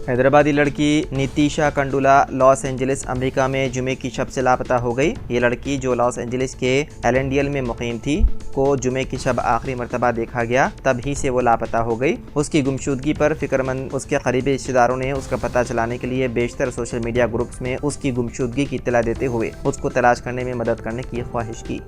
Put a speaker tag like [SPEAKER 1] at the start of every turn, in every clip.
[SPEAKER 1] हैदराबादी लड़की Nitisha Kandula Los Angeles America में जुमे की शब से लापता हो गई। ये लड़की जो लॉस एंजलिस के एलेंडियल में मुकीम थी को जुमे की शब आखिरी मरतबा देखा गया, तभी से वो लापता हो गई। उसकी गुमशुदगी पर फिक्रमंद उसके करीबी रिश्तेदारों ने उसका पता चलाने के लिए बेशतर सोशल मीडिया ग्रुप्स में उसकी गुमशुदगी की इत्तला देते हुए उसको तलाश करने में मदद करने की ख्वाहिश की।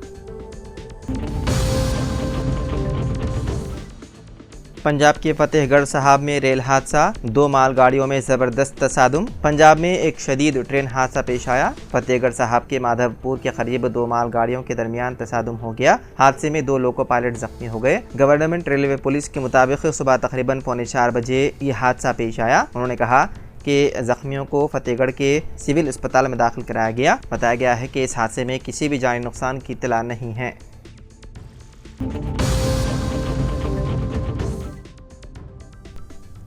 [SPEAKER 1] पंजाब के फतेहगढ़ साहब में रेल हादसा, 2 मालगाड़ियों में ज़बरदस्त तसादुम। पंजाब में एक शदीद ट्रेन हादसा पेश आया। फतेहगढ़ साहब के माधवपुर के करीब 2 मालगाड़ियों के दरमियान तसादुम हो गया। हादसे में 2 लोको पायलट जख्मी हो गए। गवर्नमेंट रेलवे पुलिस के मुताबिक सुबह तकरीबन 3:45 बजे ये हादसा पेश आया। उन्होंने कहा कि जख्मियों को फतेहगढ़ के सिविल अस्पताल में दाखिल कराया गया। बताया गया है कि इस हादसे में किसी भी जानी नुकसान की इत्तला नहीं है।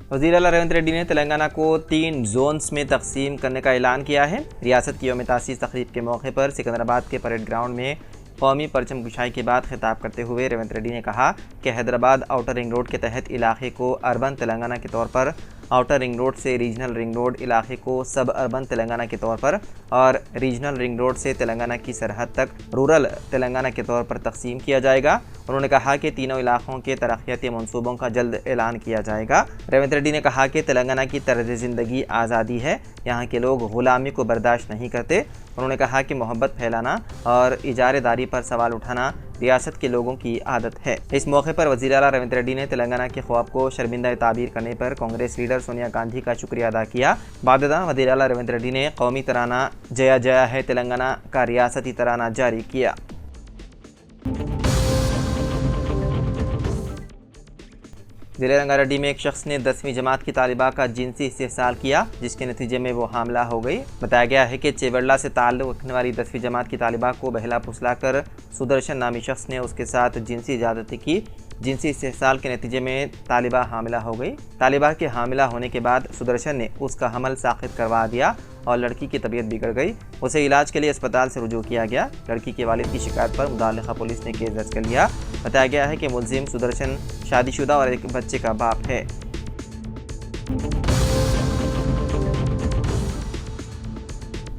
[SPEAKER 1] वज़ीर आला रेवंत रेड्डी ने तेलंगाना को 3 जोन्स में तकसीम करने का ऐलान किया है। रियासत की यौम-ए-तासीस तकरीब के मौके पर सिकंदराबाद के परेड ग्राउंड में कौमी परचम कुशाई के बाद खिताब करते हुए रेवंत रेड्डी ने कहा कि हैदराबाद आउटर रिंग रोड के तहत इलाके को अर्बन तेलंगाना के तौर पर, आउटर रिंग रोड से रीजनल रिंग रोड इलाके को सब अर्बन तेलंगाना के तौर पर और रीजनल रिंग रोड से तेलंगाना की सरहद तक रूरल तेलंगाना के तौर पर तकसीम किया जाएगा। उन्होंने कहा कि तीनों इलाकों के तरक्याती मंसूबों का जल्द ऐलान किया जाएगा। रेवंत रेड्डी ने कहा कि तेलंगाना की तर्ज ज़िंदगी आज़ादी है, यहाँ के लोग ग़ुलामी को बर्दाश्त नहीं करते। उन्होंने कहा कि मोहब्बत फैलाना और इजारेदारी पर सवाल उठाना रियासत के लोगों की आदत है। इस मौके पर वज़ीर आला रेवंत रेड्डी ने तेलंगाना के ख्वाब को शर्मिंदा ताबीर करने पर कांग्रेस लीडर सोनिया गांधी का शुक्रिया अदा किया। बाददा वज़ीर आला रेवंत रेड्डी ने कौमी तराना जया जया है तेलंगाना का रियासती तराना जारी किया। ज़िले रंगारेड्डी में एक शख्स ने 10वीं जमात की तालिबा का जिनसी इस्तेहसाल किया, जिसके नतीजे में वो हामला हो गई। बताया गया है कि चेवड़ला से ताल्लुक़ रखने वाली 10वीं जमात की तालिबा को बहला फुसलाकर सुदर्शन नामी शख्स ने उसके साथ जिनसी ज़्यादती की। जिनसी इस्तेहसाल के नतीजे में तालिबा हामिला हो गई। तालिबा के हामिला होने के बाद सुदर्शन ने उसका हमल साक़ित करवा दिया और लड़की की तबीयत बिगड़ गई। उसे इलाज के लिए अस्पताल से रुजू किया गया। लड़की के वालिद की शिकायत पर मुताल्लिक़ा पुलिस ने केस दर्ज कर लिया। बताया गया है कि मुल्ज़िम सुदर्शन शादीशुदा और एक बच्चे का बाप है।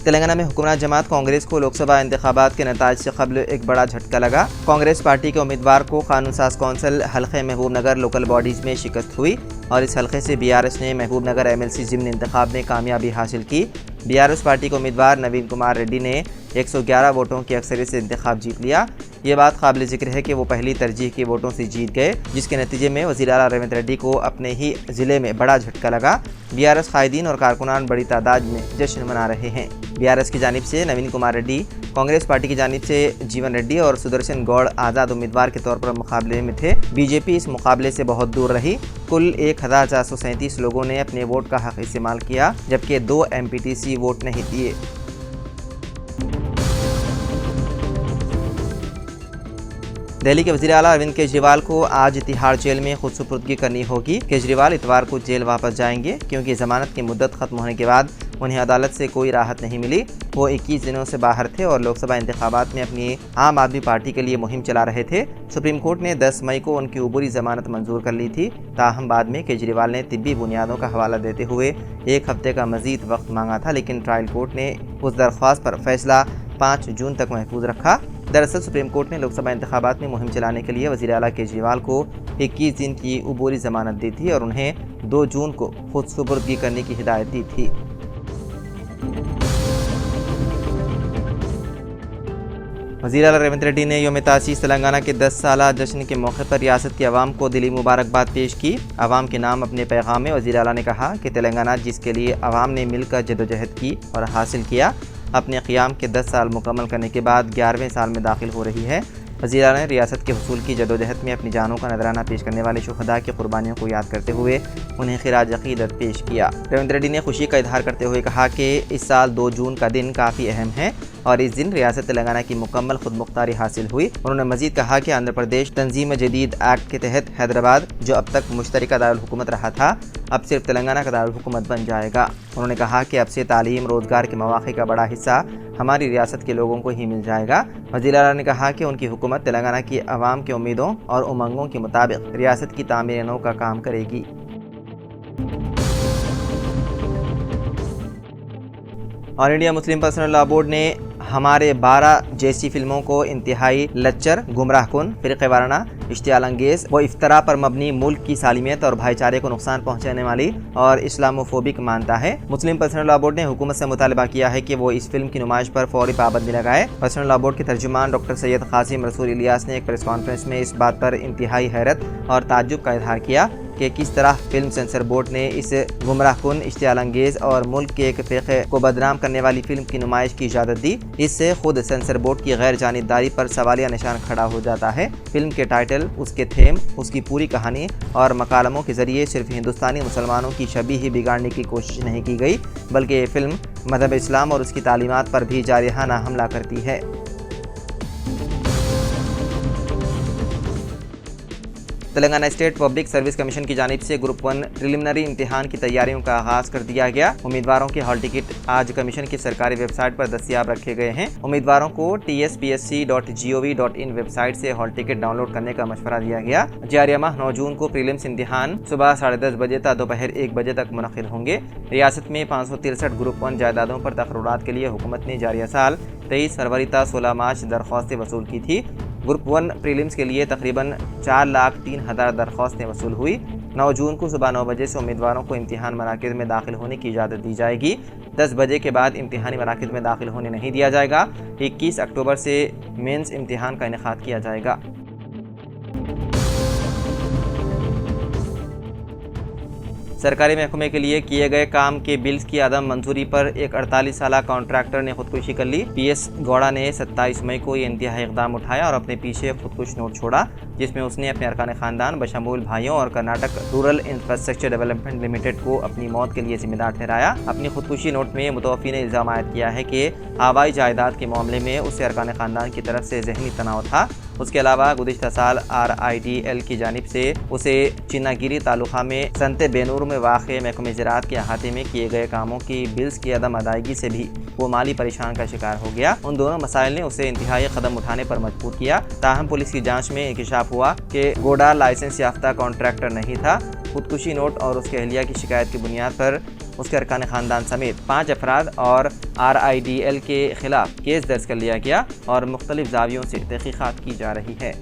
[SPEAKER 1] तेलंगाना में हुकूमत जमात कांग्रेस को लोकसभा इंतखाबात के नताज से कबल एक बड़ा झटका लगा। कांग्रेस पार्टी के उम्मीदवार को कानून साज कौंसिल हल्के महबूब नगर लोकल बॉडीज़ में शिकस्त हुई और इस हल्के से BRS ने महबूब नगर MLC ज़िमनी इंतखाब में कामयाबी हासिल की। BRS पार्टी के उम्मीदवार नवीन कुमार रेड्डी ने 111 वोटों की अक्सरियत से इंतखाब जीत लिया। ये बात काबिल ज़िक्र है कि वो पहली तरजीह के वोटों से जीत गए, जिसके नतीजे में वज़ीर आला रेवंत रेड्डी को अपने ही ज़िले में बड़ा झटका लगा। BRS कायदीन और कारकुनान बड़ी तादाद में जश्न मना रहे हैं। BRS की जानिब से नवीन कुमार रेड्डी, कांग्रेस पार्टी की जानिब से जीवन रेड्डी और सुदर्शन गौड़ आज़ाद उम्मीदवार के तौर पर मुकाबले में थे। बीजेपी इस मुकाबले से बहुत दूर रही। कुल 1437 लोगों ने अपने वोट का हक इस्तेमाल किया, जबकि 2 MPTC वोट नहीं दिए। दिल्ली के वज़ीर आला अरविंद केजरीवाल को आज तिहाड़ जेल में खुद सुपुर्दगी करनी होगी। केजरीवाल इतवार को जेल वापस जाएंगे क्योंकि ज़मानत की मुद्दत ख़त्म होने के बाद उन्हें अदालत से कोई राहत नहीं मिली। वो 21 दिनों से बाहर थे और लोकसभा इंतखाबात में अपनी आम आदमी पार्टी के लिए मुहिम चला रहे थे। सुप्रीम कोर्ट ने 10 मई को उनकी उबूरी ज़मानत मंजूर कर ली थी। ताहम बाद में केजरीवाल ने तिब्बी बुनियादों का हवाला देते हुए 1 हफ्ते का मज़ीद वक्त मांगा था, लेकिन ट्रायल कोर्ट ने उस दरख्वास्त पर फैसला 5 जून तक महफूज रखा। दरअसल सुप्रीम कोर्ट ने लोकसभा इंतखाबात में मुहिम चलाने के लिए वज़ीर आला केजरीवाल को 21 दिन की उबूरी ज़मानत दी थी और उन्हें 2 जून को खुद सुपुर्दगी करने की हिदायत दी थी। वज़ीर आला रेवंत रेड्डी ने यौम-ए-तासीस तेलंगाना के 10 साला जश्न के मौके पर रियासत की आवाम को दिली मुबारकबाद पेश की। आवाम के नाम अपने पैगाम में वज़ीर आला ने कहा कि तेलंगाना जिसके लिए आवाम ने मिलकर जदोजहद की और हासिल किया, अपने क़ियाम के 10 साल मुकम्मल करने के बाद 11वें साल में दाखिल हो रही है। वज़ीर आला ने रियासत के हुसूल की जदोजहद में अपनी जानों का नजराना पेश करने वाले शुहदा की कुर्बानियों को याद करते हुए उन्हें खिराज अक़ीदत पेश किया। रेवंत रेड्डी ने खुशी का इजहार करते हुए कहा कि इस साल 2 जून का दिन काफ़ी अहम है और इस दिन रियासत तेलंगाना की मुकम्मल खुदमुख्तारी हासिल हुई। उन्होंने मजीद कहा कि आंध्र प्रदेश तंजीम जदीद एक्ट के तहत हैदराबाद, जो अब तक मुश्तरका दारुल हुकूमत रहा था, अब सिर्फ तेलंगाना का दारुलहुकूमत बन जाएगा। उन्होंने कहा कि अब से तालीम रोजगार के मौक़े का बड़ा हिस्सा हमारी रियासत के लोगों को ही मिल जाएगा। वज़ीर आला ने कहा कि उनकी हुकूमत तेलंगाना की आवाम के उम्मीदों और उमंगों के मुताबिक रियासत की तामीर नौ का काम करेगी। All India Muslim personal law board ने हमारे 12 जैसी फिल्मों को इंतहाई लच्चर, गुमराहकुन, फ़िरक़े वाराना, इश्तियाल-अंगेज़ व इफ्तरा पर मबनी, मुल्क की सालिमियत और भाईचारे को नुकसान पहुँचाने वाली और इस्लामोफोबिक मानता है। मुस्लिम पर्सनल लॉ बोर्ड ने हुकूमत से मुतालबा किया है कि वो इस फिल्म की नुमाइश पर फौरी पाबंदी लगाए। पर्सनल लॉ बोर्ड के तर्जुमान डॉक्टर सैयद कासिम रसूल इलियास ने एक प्रेस कॉन्फ्रेंस में इस बात पर इंतहाई हैरत और ताज्जुब का इजहार किया कि किस तरह फिल्म सेंसर बोर्ड ने इस गुमराहकुन, इश्तियाल-अंगेज़ और मुल्क के एक फ़िरक़े को बदनाम करने वाली फिल्म की नुमाइश की इजाज़त दी। इससे खुद सेंसर बोर्ड की गैर जानिबदारी पर सवालिया निशान खड़ा हो जाता है। फिल्म के टाइटल, उसके थीम, उसकी पूरी कहानी और मकालमों के ज़रिए सिर्फ हिंदुस्तानी मुसलमानों की छवि ही बिगाड़ने की कोशिश नहीं की गई, बल्कि ये फिल्म मज़हब इस्लाम और उसकी तालीमात पर भी जारिहाना हमला करती है। Telangana state public service commission की जानिब से ग्रुप 1 प्रिलिमिनरी इम्तिहान की तैयारियों का आगाज़ कर दिया गया। उम्मीदवारों के हॉल टिकट आज कमीशन की सरकारी वेबसाइट पर दस्तियाब रखे गए हैं। उम्मीदवारों को tspsc.gov.in वेबसाइट से हॉल टिकट डाउनलोड करने का मशवरा दिया गया। जारिया माह 9 जून को प्रीलिम्स इम्तिहान सुबह 10:30 बजे तक दोपहर 1 बजे तक मुनक़िद होंगे। रियासत में 563 ग्रुप 1 जायदादों पर तकर्रुरात के लिए हुकूमत ने जारिया साल 23 फरवरी तक 16 मार्च दरख्वास्तें वसूल की थी। ग्रुप 1 प्रीलिम्स के लिए तकरीबन 4,03,000 दरख्वास्तें वसूल हुई। 9 जून को सुबह 9 बजे से उम्मीदवारों को इम्तिहान मराकज़ में दाखिल होने की इजाज़त दी जाएगी। 10 बजे के बाद इम्तिहानी मराकज़ में दाखिल होने नहीं दिया जाएगा। 21 अक्टूबर से मेंस इम्तिहान का इनेकाद किया जाएगा। सरकारी महकमे के लिए किए गए काम के बिल्स की अदम मंजूरी पर एक 48 साला कॉन्ट्रैक्टर ने खुदकुशी कर ली। PS गौड़ा ने 27 मई को ये इंतहाई इक़दाम उठाया और अपने पीछे खुदकुश नोट छोड़ा, जिसमें उसने अपने अरकान ख़ानदान बशमूल भाइयों और Karnataka rural infrastructure development limited को अपनी मौत के लिए जिम्मेदार ठहराया। अपनी खुदकुशी नोट में मुतवफ़ी ने इल्ज़ाम आयद किया है कि आबाई जायदाद के मामले में उसे अरकान ख़ानदान की तरफ से ज़हनी तनाव था। उसके अलावा गुज़िश्ता साल RIDL की जानिब से उसे चिन्नागिरी तालुका में संते बेनूर में वाक़े महकमे ज़राअत के अहाते में किए गए कामों की बिल्स की अदम अदायगी से भी वो माली परेशान का शिकार हो गया। उन दोनों मसाइल ने उसे इंतहाई कदम उठाने पर मजबूर किया। ताहम पुलिस की जांच में इंकशाफ हुआ कि गौड़ा लाइसेंस याफ्ता कॉन्ट्रैक्टर नहीं था। खुदकुशी नोट और उसके अहलिया की शिकायत की बुनियाद पर उसके अरकान ख़ानदान समेत 5 अफराद और RIDL के ख़िलाफ़ केस दर्ज कर लिया गया और मुख्तलिफ ज़ावियों से तहक़ीक़ात की जा रही है।